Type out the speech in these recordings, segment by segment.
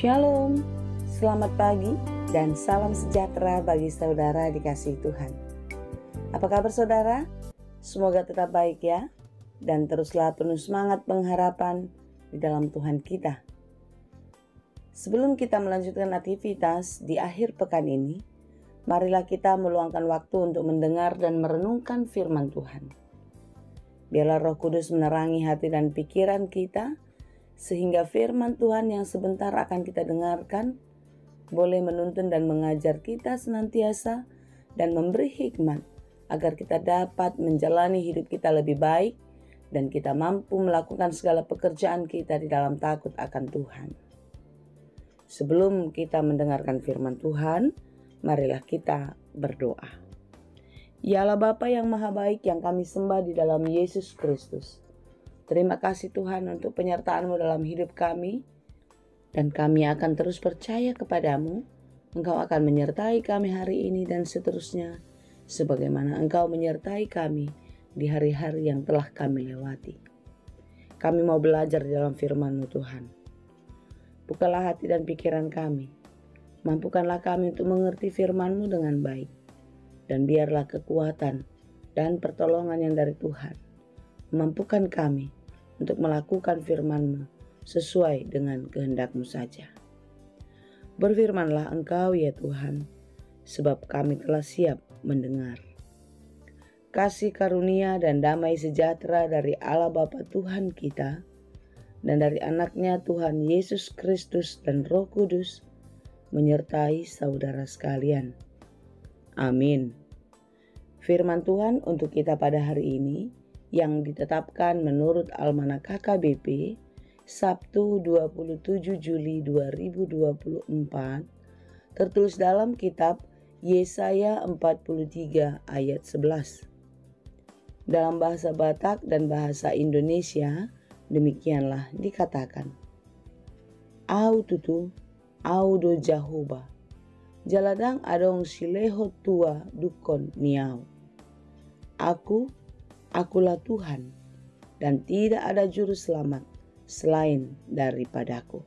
Shalom, selamat pagi dan salam sejahtera bagi saudara dikasihi Tuhan. Apa kabar saudara? Semoga tetap baik ya, dan teruslah penuh semangat pengharapan di dalam Tuhan kita. Sebelum kita melanjutkan aktivitas di akhir pekan ini, marilah kita meluangkan waktu untuk mendengar dan merenungkan firman Tuhan. Biarlah Roh Kudus menerangi hati dan pikiran kita, sehingga firman Tuhan yang sebentar akan kita dengarkan boleh menuntun dan mengajar kita senantiasa dan memberi hikmat agar kita dapat menjalani hidup kita lebih baik dan kita mampu melakukan segala pekerjaan kita di dalam takut akan Tuhan. Sebelum kita mendengarkan firman Tuhan, marilah kita berdoa. Ya Allah Bapa yang Maha Baik yang kami sembah di dalam Yesus Kristus. Terima kasih Tuhan untuk penyertaan-Mu dalam hidup kami, dan kami akan terus percaya kepadamu. Engkau akan menyertai kami hari ini dan seterusnya, sebagaimana Engkau menyertai kami di hari-hari yang telah kami lewati. Kami mau belajar dalam firman-Mu Tuhan. Bukalah hati dan pikiran kami. Mampukanlah kami untuk mengerti firman-Mu dengan baik. Dan biarlah kekuatan dan pertolongan yang dari Tuhan mampukan kami untuk melakukan firman-Mu sesuai dengan kehendak-Mu saja. Berfirmanlah Engkau ya Tuhan, sebab kami telah siap mendengar. Kasih karunia dan damai sejahtera dari Allah Bapa Tuhan kita, dan dari anaknya Tuhan Yesus Kristus dan Roh Kudus, menyertai saudara sekalian. Amin. Firman Tuhan untuk kita pada hari ini, yang ditetapkan menurut Almanak KKBP Sabtu 27 Juli 2024 tertulis dalam kitab Yesaya 43 ayat 11. Dalam bahasa Batak dan bahasa Indonesia demikianlah dikatakan. Au tutu au do jahoba jaladang adong sileho tua dukon niau. Akulah Tuhan, dan tidak ada juru selamat selain daripadaku.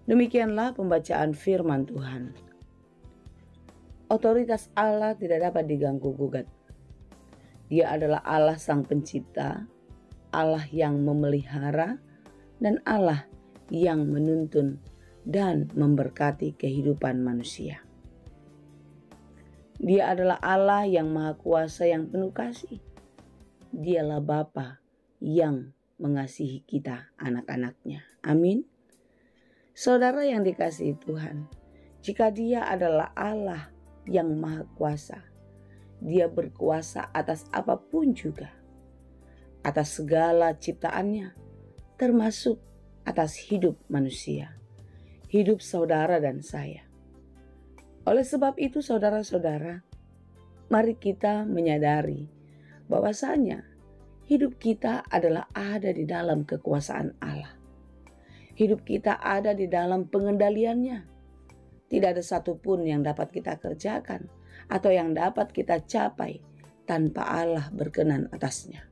Demikianlah pembacaan firman Tuhan. Otoritas Allah tidak dapat diganggu-gugat. Dia adalah Allah Sang Pencipta, Allah yang memelihara, dan Allah yang menuntun dan memberkati kehidupan manusia. Dia adalah Allah yang Maha Kuasa yang penuh kasih. Dialah Bapa yang mengasihi kita anak-anaknya. Amin. Saudara yang dikasihi Tuhan, jika Dia adalah Allah yang Maha Kuasa, Dia berkuasa atas apapun juga, atas segala ciptaannya, termasuk atas hidup manusia, hidup saudara dan saya. Oleh sebab itu saudara-saudara, mari kita menyadari bahwasanya hidup kita adalah ada di dalam kekuasaan Allah. Hidup kita ada di dalam pengendaliannya. Tidak ada satupun yang dapat kita kerjakan atau yang dapat kita capai tanpa Allah berkenan atasnya.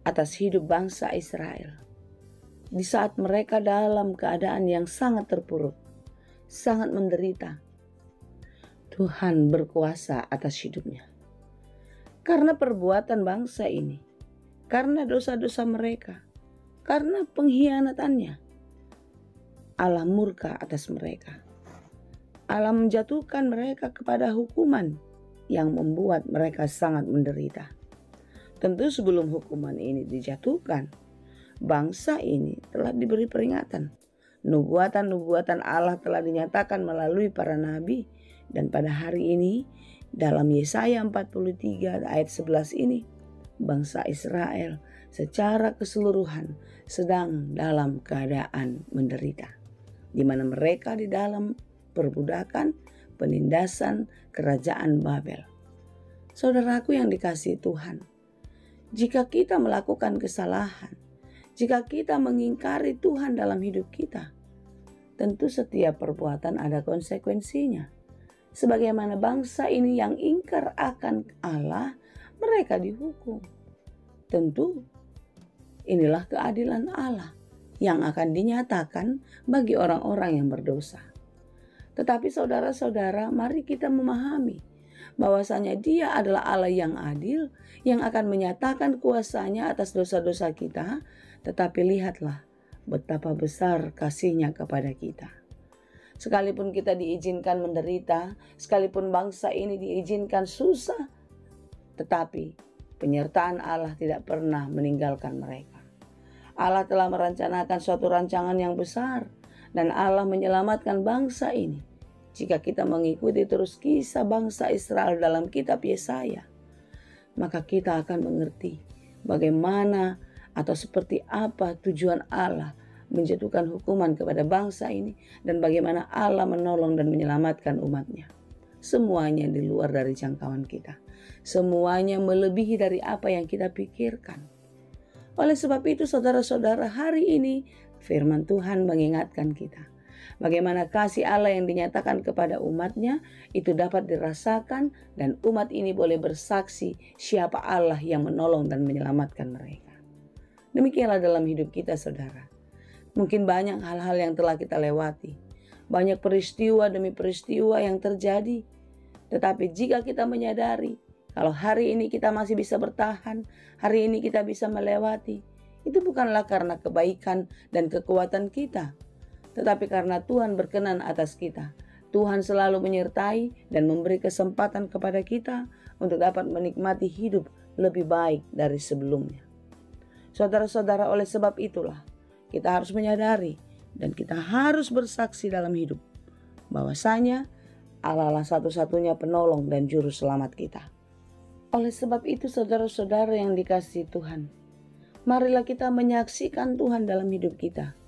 Atas hidup bangsa Israel, di saat mereka dalam keadaan yang sangat terpuruk, sangat menderita, Tuhan berkuasa atas hidupnya. Karena perbuatan bangsa ini, karena dosa-dosa mereka, karena pengkhianatannya, Allah murka atas mereka. Allah menjatuhkan mereka kepada hukuman yang membuat mereka sangat menderita. Tentu sebelum hukuman ini dijatuhkan, bangsa ini telah diberi peringatan. Nubuatan-nubuatan Allah telah dinyatakan melalui para nabi, dan pada hari ini dalam Yesaya 43 ayat 11 ini, bangsa Israel secara keseluruhan sedang dalam keadaan menderita, di mana mereka di dalam perbudakan, penindasan kerajaan Babel. Saudaraku yang dikasihi Tuhan, jika kita melakukan kesalahan, jika kita mengingkari Tuhan dalam hidup kita, tentu setiap perbuatan ada konsekuensinya. Sebagaimana bangsa ini yang ingkar akan Allah, mereka dihukum. Tentu inilah keadilan Allah. yang akan dinyatakan bagi orang-orang yang berdosa. Tetapi saudara-saudara, mari kita memahami bahwasanya Dia adalah Allah yang adil, yang akan menyatakan kuasa-Nya atas dosa-dosa kita. Tetapi lihatlah betapa besar kasih-Nya kepada kita. Sekalipun kita diizinkan menderita, sekalipun bangsa ini diizinkan susah, tetapi penyertaan Allah tidak pernah meninggalkan mereka. Allah telah merencanakan suatu rancangan yang besar, dan Allah menyelamatkan bangsa ini. Jika kita mengikuti terus kisah bangsa Israel dalam kitab Yesaya, maka kita akan mengerti bagaimana atau seperti apa tujuan Allah menjatuhkan hukuman kepada bangsa ini, dan bagaimana Allah menolong dan menyelamatkan umatnya. Semuanya di luar dari jangkauan kita. Semuanya melebihi dari apa yang kita pikirkan. Oleh sebab itu saudara-saudara, hari ini firman Tuhan mengingatkan kita. Bagaimana kasih Allah yang dinyatakan kepada umatnya itu dapat dirasakan, dan umat ini boleh bersaksi siapa Allah yang menolong dan menyelamatkan mereka. Demikianlah dalam hidup kita, saudara. Mungkin banyak hal-hal yang telah kita lewati. Banyak peristiwa demi peristiwa yang terjadi. Tetapi jika kita menyadari kalau hari ini kita masih bisa bertahan, hari ini kita bisa melewati, itu bukanlah karena kebaikan dan kekuatan kita, tetapi karena Tuhan berkenan atas kita. Tuhan selalu menyertai dan memberi kesempatan kepada kita untuk dapat menikmati hidup lebih baik dari sebelumnya. Saudara-saudara, oleh sebab itulah kita harus menyadari dan kita harus bersaksi dalam hidup bahwasanya Allah lah satu-satunya penolong dan juru selamat kita. Oleh sebab itu saudara-saudara yang dikasihi Tuhan, marilah kita menyaksikan Tuhan dalam hidup kita,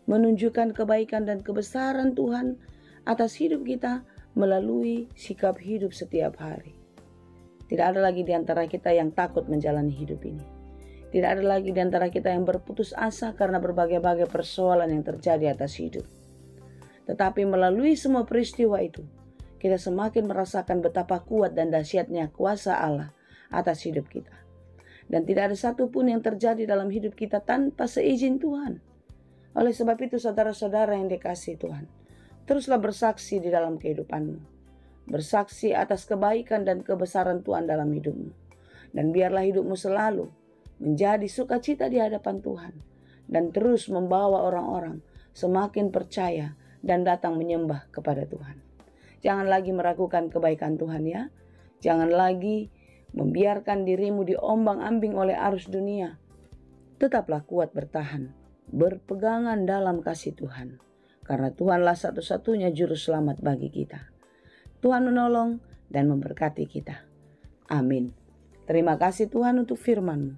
menunjukkan kebaikan dan kebesaran Tuhan atas hidup kita melalui sikap hidup setiap hari. Tidak ada lagi di antara kita yang takut menjalani hidup ini. Tidak ada lagi di antara kita yang berputus asa karena berbagai-bagai persoalan yang terjadi atas hidup. Tetapi melalui semua peristiwa itu, kita semakin merasakan betapa kuat dan dahsyatnya kuasa Allah atas hidup kita. Dan tidak ada satupun yang terjadi dalam hidup kita tanpa seizin Tuhan. Oleh sebab itu saudara-saudara yang dikasihi Tuhan, teruslah bersaksi di dalam kehidupanmu. Bersaksi atas kebaikan dan kebesaran Tuhan dalam hidupmu. Dan biarlah hidupmu selalu menjadi sukacita di hadapan Tuhan. Dan terus membawa orang-orang semakin percaya dan datang menyembah kepada Tuhan. Jangan lagi meragukan kebaikan Tuhan ya. Jangan lagi membiarkan dirimu diombang-ambing oleh arus dunia. Tetaplah kuat bertahan, berpegangan dalam kasih Tuhan. Karena Tuhanlah satu-satunya juru selamat bagi kita. Tuhan menolong dan memberkati kita. Amin. Terima kasih Tuhan untuk firman-Mu.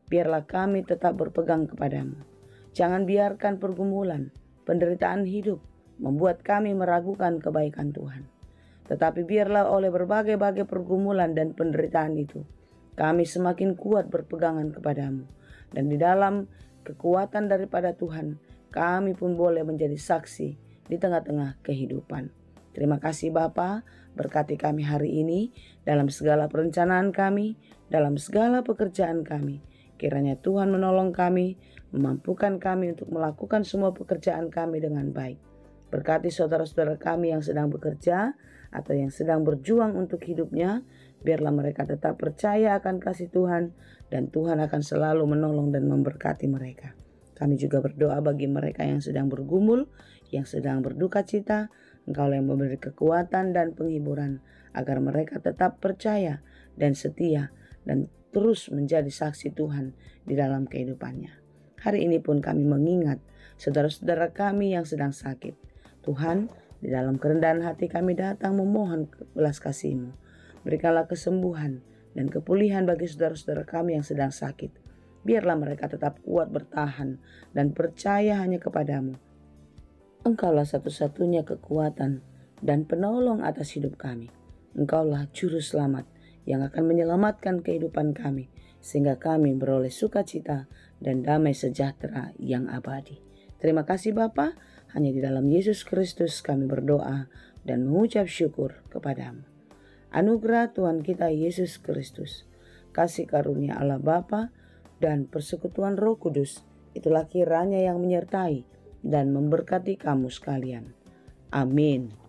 Biarlah kami tetap berpegang kepadamu. Jangan biarkan pergumulan, penderitaan hidup membuat kami meragukan kebaikan Tuhan. Tetapi biarlah oleh berbagai-bagai pergumulan dan penderitaan itu, kami semakin kuat berpegangan kepadamu. Dan di dalam kekuatan daripada Tuhan, kami pun boleh menjadi saksi di tengah-tengah kehidupan. Terima kasih Bapa, berkati kami hari ini, dalam segala perencanaan kami, dalam segala pekerjaan kami. Kiranya Tuhan menolong kami, memampukan kami untuk melakukan semua pekerjaan kami dengan baik. Berkati saudara-saudara kami yang sedang bekerja atau yang sedang berjuang untuk hidupnya, biarlah mereka tetap percaya akan kasih Tuhan dan Tuhan akan selalu menolong dan memberkati mereka. Kami juga berdoa bagi mereka yang sedang bergumul, yang sedang berduka cita. Engkau yang memberi kekuatan dan penghiburan agar mereka tetap percaya dan setia dan terus menjadi saksi Tuhan di dalam kehidupannya. Hari ini pun kami mengingat saudara-saudara kami yang sedang sakit. Tuhan, di dalam kerendahan hati kami datang memohon belas kasih-Mu. Berikanlah kesembuhan dan kepulihan bagi saudara-saudara kami yang sedang sakit. Biarlah mereka tetap kuat bertahan dan percaya hanya kepadamu. Engkaulah satu-satunya kekuatan dan penolong atas hidup kami. Engkaulah juru selamat yang akan menyelamatkan kehidupan kami, sehingga kami beroleh sukacita dan damai sejahtera yang abadi. Terima kasih Bapa, hanya di dalam Yesus Kristus kami berdoa dan mengucap syukur kepadamu. Anugerah Tuhan kita Yesus Kristus, kasih karunia Allah Bapa, dan persekutuan Roh Kudus Itulah kiranya yang menyertai dan memberkati kamu sekalian. Amin.